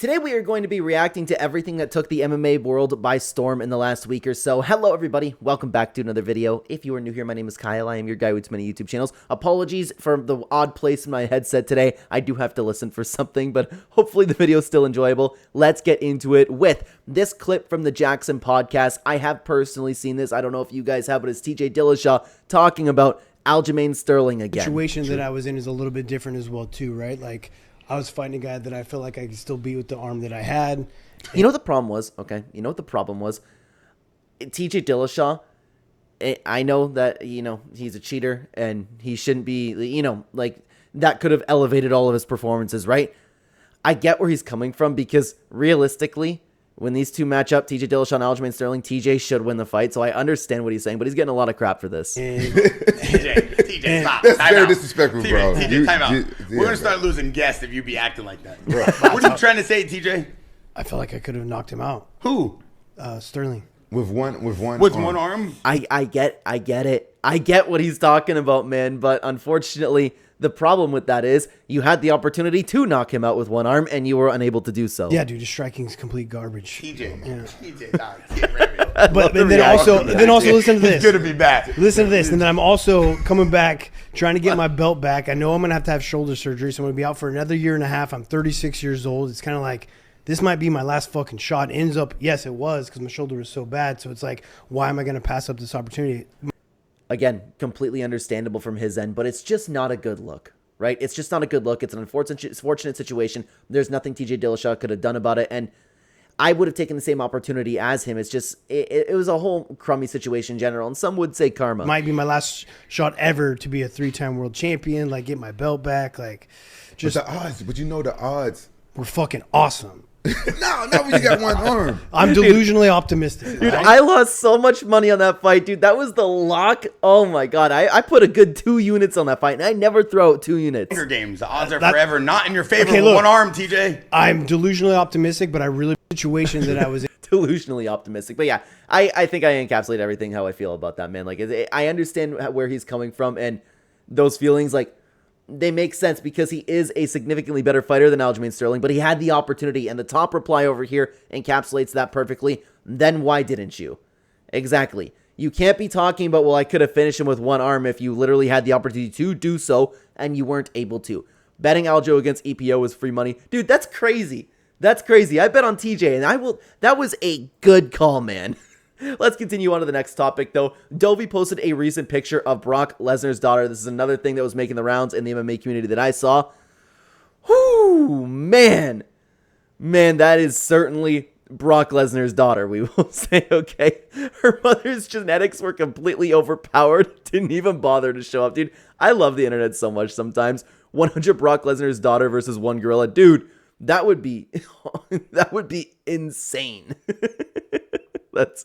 Today we are going to be reacting to everything that took the MMA world by storm in the last week or so. Hello everybody, welcome back to another video. If you are new here, my name is Kyle. I am your guy with too many YouTube channels. Apologies for the odd place in my headset today. I do have to listen for something, but hopefully the video is still enjoyable. Let's get into it with this clip from the Jackson podcast. I have personally seen this. I don't know if you guys have, but it's TJ Dillashaw talking about Aljamain Sterling again. The situation that I was in is a little bit different as well too, right? Like, I was fighting a guy that I felt like I could still beat with the arm that I had. You know what the problem was? Okay, you know what the problem was? TJ Dillashaw, I know that, he's a cheater and he shouldn't be, like, that could have elevated all of his performances, right? I get where he's coming from because realistically, when these two match up, TJ Dillashaw and Aljamain Sterling, TJ should win the fight. So I understand what he's saying, but he's getting a lot of crap for this. TJ, stop. That's very disrespectful, bro. TJ, time out. We're going to start losing guests if you be acting like that. What are you trying to say, TJ? I felt like I could have knocked him out. Who? Sterling. With one arm? I get it. I get what he's talking about, man. But unfortunately, the problem with that is you had the opportunity to knock him out with one arm and you were unable to do so. Yeah, dude, his striking's complete garbage. TJ, dog, get ready. But then also listen to this. It's good to be back. Listen to this. And then I'm also coming back, trying to get my belt back. I know I'm going to have shoulder surgery, so I'm going to be out for another year and a half. I'm 36 years old. It's kind of like, this might be my last fucking shot. Ends up, yes, it was, because my shoulder was so bad. So it's like, why am I going to pass up this opportunity? Again, completely understandable from his end, but it's just not a good look, right? It's just not a good look. It's an unfortunate situation. There's nothing TJ Dillashaw could have done about it, and I would have taken the same opportunity as him. It's just, it was a whole crummy situation in general, and some would say karma. Might be my last shot ever to be a 3-time world champion, like get my belt back, like just. But the odds, but you know the odds were fucking awesome. No, not when you got one arm. I'm delusionally optimistic. Dude, right? I lost so much money on that fight, dude. That was the lock. Oh my god, I put a good 2 units on that fight, and I never throw out 2 units. Finger games. The odds are forever not in your favor. Okay, with one arm, TJ. I'm delusionally optimistic, but I really situation that I was in. Delusionally optimistic, but yeah, I think I encapsulate everything how I feel about that, man. Like, I understand where he's coming from, and those feelings, like, they make sense because he is a significantly better fighter than Aljamain Sterling, but he had the opportunity, and the top reply over here encapsulates that perfectly. Then why didn't you? Exactly. You can't be talking about, well, I could have finished him with one arm if you literally had the opportunity to do so, and you weren't able to. Betting Aljo against EPO was free money. Dude, that's crazy. That's crazy. I bet on TJ, and that was a good call, man. Let's continue on to the next topic, though. Dovey posted a recent picture of Brock Lesnar's daughter. This is another thing that was making the rounds in the MMA community that I saw. Whoo, man. Man, that is certainly Brock Lesnar's daughter, we will say, okay? Her mother's genetics were completely overpowered. Didn't even bother to show up, dude. I love the internet so much sometimes. 100 Brock Lesnar's daughter versus 1 gorilla. Dude, that would be insane.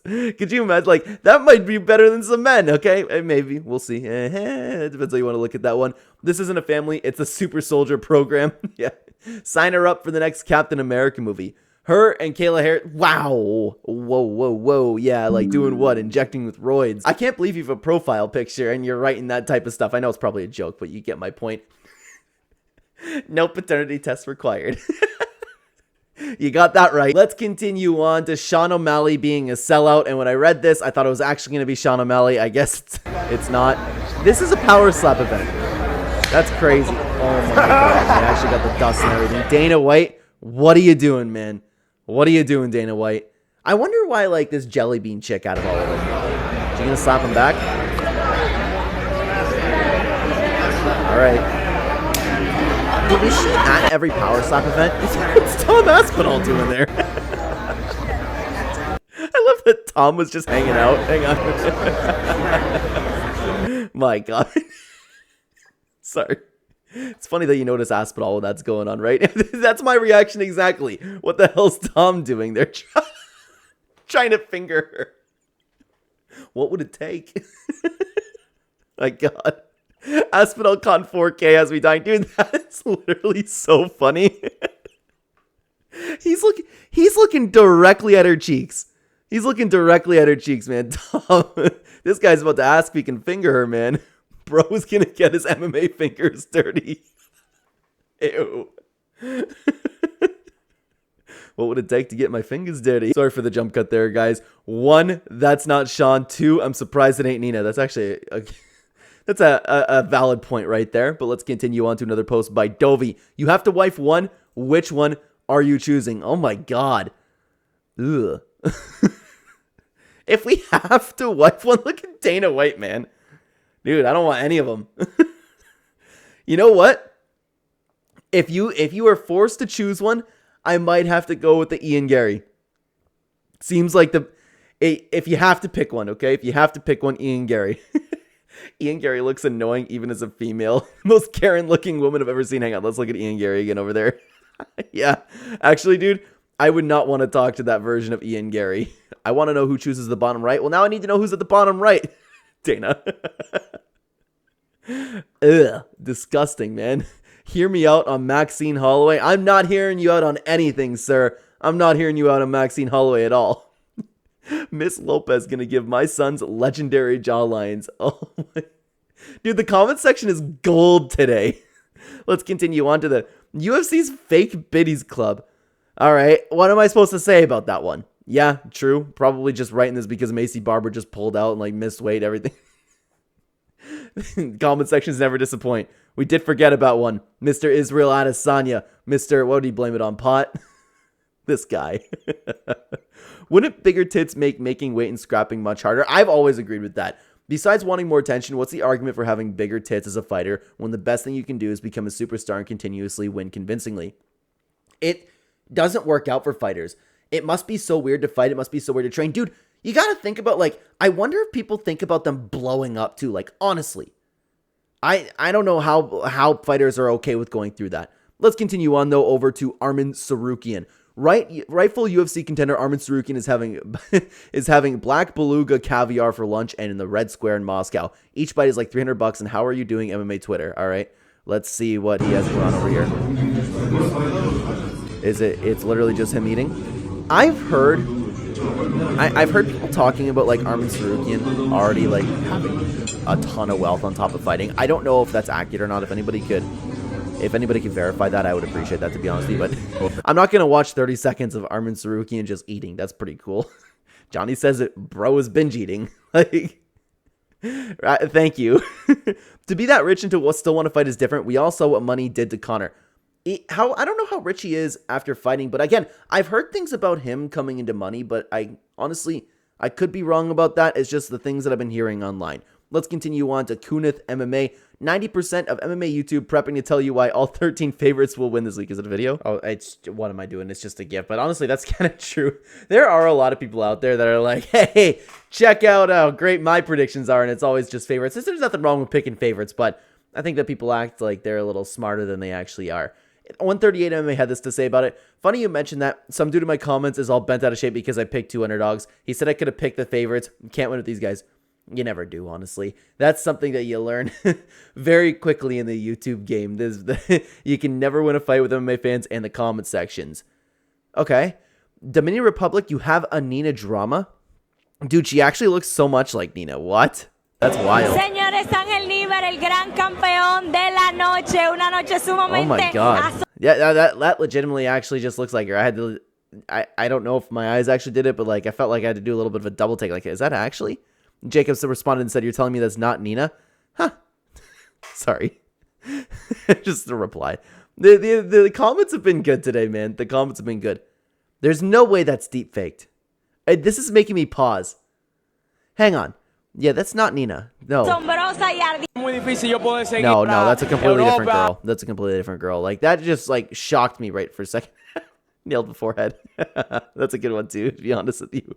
Could you imagine? Like, that might be better than some men, okay? Maybe. We'll see. It depends how you want to look at that one. This isn't a family. It's a super soldier program. Yeah. Sign her up for the next Captain America movie. Her and Kayla Harris. Wow. Whoa. Yeah, like doing what? Injecting with roids. I can't believe you have a profile picture and you're writing that type of stuff. I know it's probably a joke, but you get my point. No paternity test required. You got that right. Let's continue on to Sean O'Malley being a sellout. And when I read this, I thought it was actually going to be Sean O'Malley. I guess it's not. This is a power slap event. That's crazy. Oh my god. I actually got the dust and everything. Dana White, what are you doing, man? What are you doing, Dana White? I wonder why, like, this jelly bean chick out of all of them. Is she going to slap him back? All right. Dude, is she at every power slap event? What's Tom Aspinall doing there? I love that Tom was just hanging out. Hang on. My god. Sorry. It's funny that you notice Aspinall when that's going on, right? That's my reaction exactly. What the hell's Tom doing there? Trying to finger her. What would it take? My god. Aspinall con 4K as we dying. Dude, that's literally so funny. He's looking directly at her cheeks. He's looking directly at her cheeks, man. Tom, this guy's about to ask if he can finger her, man. Bro's gonna get his MMA fingers dirty. Ew. What would it take to get my fingers dirty? Sorry for the jump cut there, guys. 1, that's not Sean. 2, I'm surprised it ain't Nina. That's actually that's a valid point right there. But let's continue on to another post by Dovey. You have to wife one. Which one are you choosing? Oh my god. Ugh. If we have to wife one, look at Dana White, man. Dude, I don't want any of them. You know what? If you are forced to choose one, I might have to go with the Ian Gary. Seems like if you have to pick one, okay? If you have to pick one, Ian Gary. Ian Gary looks annoying even as a female. Most Karen-looking woman I've ever seen. Hang on, let's look at Ian Gary again over there. Yeah, actually, dude, I would not want to talk to that version of Ian Gary. I want to know who chooses the bottom right. Well, now I need to know who's at the bottom right. Dana. Ugh, disgusting, man. Hear me out on Maxine Holloway. I'm not hearing you out on anything, sir. I'm not hearing you out on Maxine Holloway at all. Miss Lopez gonna give my sons legendary jawlines. Oh my. Dude, the comment section is gold today. Let's continue on to the UFC's fake biddies club. All right, what am I supposed to say about that one? Yeah, true. Probably just writing this because Macy Barber just pulled out and like missed weight, everything. Comment sections never disappoint. We did forget about one. Mr. Israel Adesanya. Mr. What did he blame it on? Pot? This guy. Wouldn't bigger tits make making weight and scrapping much harder? I've always agreed with that. Besides wanting more attention, what's the argument for having bigger tits as a fighter when the best thing you can do is become a superstar and continuously win convincingly? It doesn't work out for fighters. It must be so weird to fight. It must be so weird to train. Dude, you got to think about, like, I wonder if people think about them blowing up too. Like, honestly, I don't know how fighters are okay with going through that. Let's continue on, though, over to Arman Tsarukyan. Rightful UFC contender Arman Tsarukyan is having black beluga caviar for lunch and in the Red Square in Moscow. Each bite is like $300. And how are you doing, MMA Twitter? All right, let's see what he has going on over here. It's literally just him eating? I've heard people talking about like Arman Tsarukyan already like having a ton of wealth on top of fighting. I don't know if that's accurate or not. If anybody could verify that, I would appreciate that, to be honest with you. But I'm not gonna watch 30 seconds of Arman Tsarukyan just eating. That's pretty cool. Johnny says it. Bro is binge eating. Like, thank you. To be that rich and to still want to fight is different. We all saw what money did to Conor. I don't know how rich he is after fighting, but again, I've heard things about him coming into money, but I could be wrong about that. It's just the things that I've been hearing online. Let's continue on to Kunith MMA. 90% of MMA YouTube prepping to tell you why all 13 favorites will win this week. Is it a video? Oh, what am I doing? It's just a gift. But honestly, that's kind of true. There are a lot of people out there that are like, hey, check out how great my predictions are, and it's always just favorites. There's nothing wrong with picking favorites, but I think that people act like they're a little smarter than they actually are. 138 MMA had this to say about it. Funny you mentioned that. Some dude in my comments is all bent out of shape because I picked two underdogs. He said I could have picked the favorites. Can't win with these guys. You never do, honestly. That's something that you learn very quickly in the YouTube game. You can never win a fight with MMA fans and the comment sections. Okay. Dominican Republic, you have a Nina drama? Dude, she actually looks so much like Nina. What? That's wild. Señores, Ángel Líber, el gran campeón de la noche. Una noche sumamente. Oh my god. Yeah, that legitimately actually just looks like her. I don't know if my eyes actually did it, but like I felt like I had to do a little bit of a double take. Like, is that actually? Jacobs responded and said, "You're telling me that's not Nina?" Huh. Sorry. Just a reply. The comments have been good today, man. The comments have been good. There's no way that's deep faked. This is making me pause. Hang on. Yeah, that's not Nina. No. No, that's a completely different girl. That's a completely different girl. Like, that just, like, shocked me right for a second. Nailed the forehead. That's a good one, too, to be honest with you.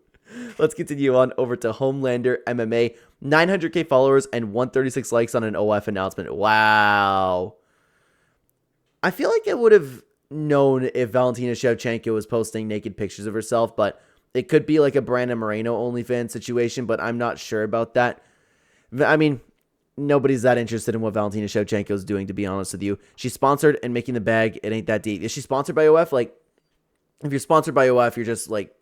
Let's continue on over to Homelander MMA. 900k followers and 136 likes on an OF announcement. Wow. I feel like I would have known if Valentina Shevchenko was posting naked pictures of herself, but it could be like a Brandon Moreno OnlyFans situation, but I'm not sure about that. I mean, nobody's that interested in what Valentina Shevchenko is doing, to be honest with you. She's sponsored and making the bag. It ain't that deep. Is she sponsored by OF? Like, if you're sponsored by OF, you're just, like,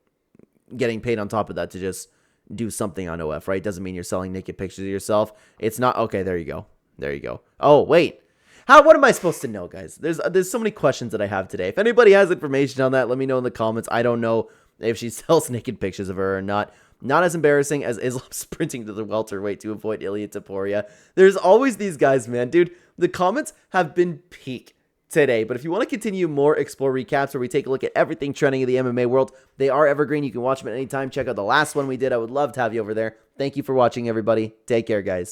getting paid on top of that to just do something on OF, right? Doesn't mean you're selling naked pictures of yourself. It's not. Okay, there you go. There you go. Oh, wait. What am I supposed to know, guys? There's so many questions that I have today. If anybody has information on that, let me know in the comments. I don't know if she sells naked pictures of her or not. Not as embarrassing as Islam sprinting to the welterweight to avoid Ilia Topuria. There's always these guys, man. Dude, the comments have been peak today. But if you want to continue more Explore recaps where we take a look at everything trending in the MMA world, they are evergreen. You can watch them at any time. Check out the last one we did. I would love to have you over there. Thank you for watching, everybody. Take care, guys.